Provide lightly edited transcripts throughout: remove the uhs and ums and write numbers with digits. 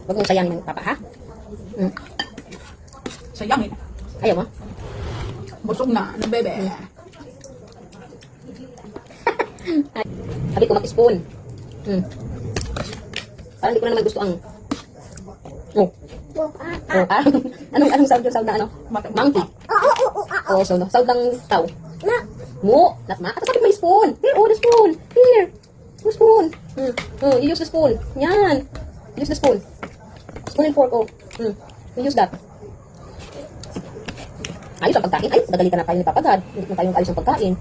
Huwag mong sayangin ng papa, ha? Sayangin. Ayaw mo? Busog na ng bebe. Sabi ko mag-spoon. Parang hindi ko na naman gusto ang... Oh. Anong sound yung sound na ano? Monkey. Oh, so no. Sound ng tao. Mo. Not ma. Tapos sabi ko may spoon. Here, oh, the spoon. Here. The spoon. You use the spoon. Yan. Use the spoon. Spoon and fork, oh. You use that. Ayos ang pagkain. Ay, nagalitan na tayo ni Papa God. Hindi na tayo ayos ang pagkain.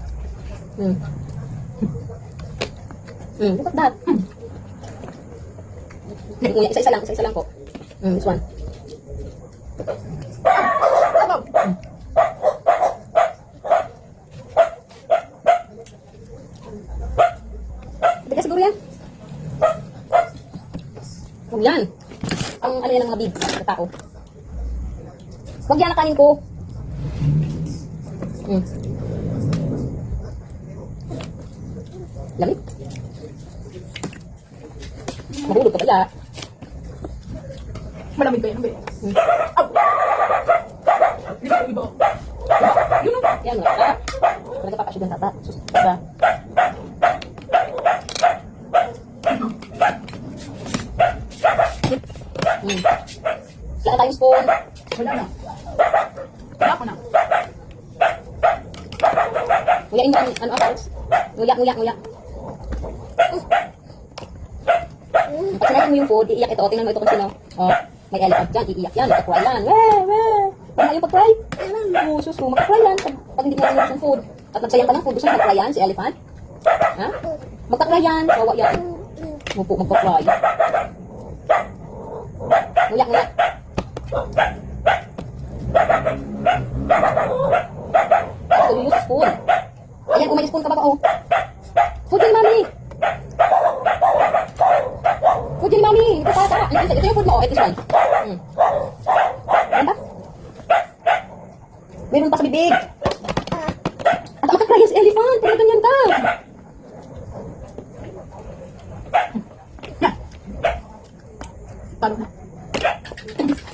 Look at that. Isa-isa lang po. This one. Tigas siguro yan. Huwag yan. Ang ano yan ng mga big na tao. Huwag yan nakanin ko. Lamig. Mahulog ka kaya. Malamig ba yan, bebe? Aw! Iba. Yun ang... Yan, wala. Talaga papasyogan tata. Sus, diba? Wala tayong spoon. Wala na. Wala ko na. Nguyain mo ang ano ako. Nguya. Pag sinabi mo yung food, iiyak ito. Tingnan mo ito kung sino. Oh, may elephant dyan, iiyak yan. Magka-cry yan. Wala yung pag-cry. Oh, sus, magka-cry yan. Pag hindi mo narinig yung food. At nagsayang ka ng food, gusto mo magka-cry yan, si elephant? Ha? Magka-cry yan. Kawa yan. Mupo, magka-cry. Nguya. Ito yung spoon. Ayan, kung may spoon ka ba, oh. Food yun, mami. Food yun, mami. Ito pa. Ito yung food mo, oh. Ito one. Meron ba? Meron pa sa bibig. At makakaya si elephant. Kaya ganyan ka. Talo na.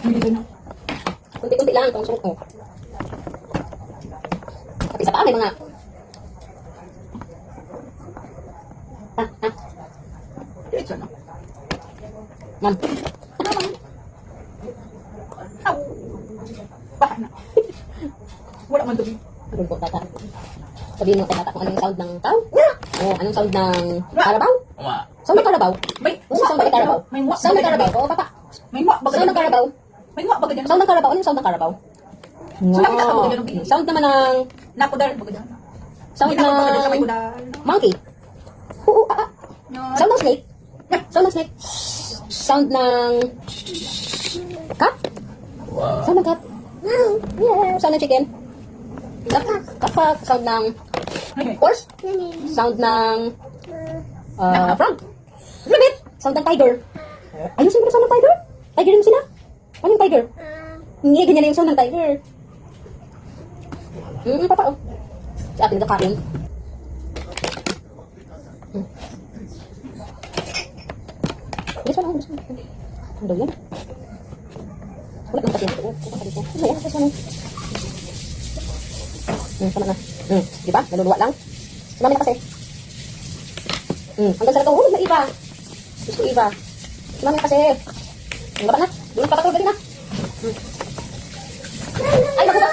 Hindi na. Kunti-kunti lang itong surok mo. At isa pa, may mga... Diretso na. Ma'am. Aw! Baha na. Wala man dumi. Ano po, tata? Sabihin mo kay tata kung anong sound ng tao? O anong sound ng karabaw? Sound ng karabaw? May Sound ng karabaw? May muwak. Sound ng karabaw? Oo, papa. May muwak baga Sound ng karabaw? May muwak baga dyan. Sound ng karabaw? Ano yung sound ng karabaw? Sound naman ng... Napudar baga dyan. Sound May nakapagod sa may ng... budal. Monkey? Oo, Yan. Sound ng snake? Sound ng snake? Sound ng... Cat? Sound ng cat? Sound ng chicken? Kapag sound ng... Horse? Sound ng... frog? Rabbit? Sound ng tiger? Ayusin mo na sound ng tiger? Tiger yung sila? Ano yung tiger? Hindi, ganyan na yung sound ng tiger. Papa, oh. Si ate nagkakain. This one, this one. Ano daw yan? Wala nang kasi ito. Ano yan? This one. Tama na. Di ba? Naluluwa lang. Sumami na kasi. Hanggang sa ito. Na iba. Gusto iba. Sumami na kasi. Ang baba na. Doon pa patulog na. Ay, naku ba?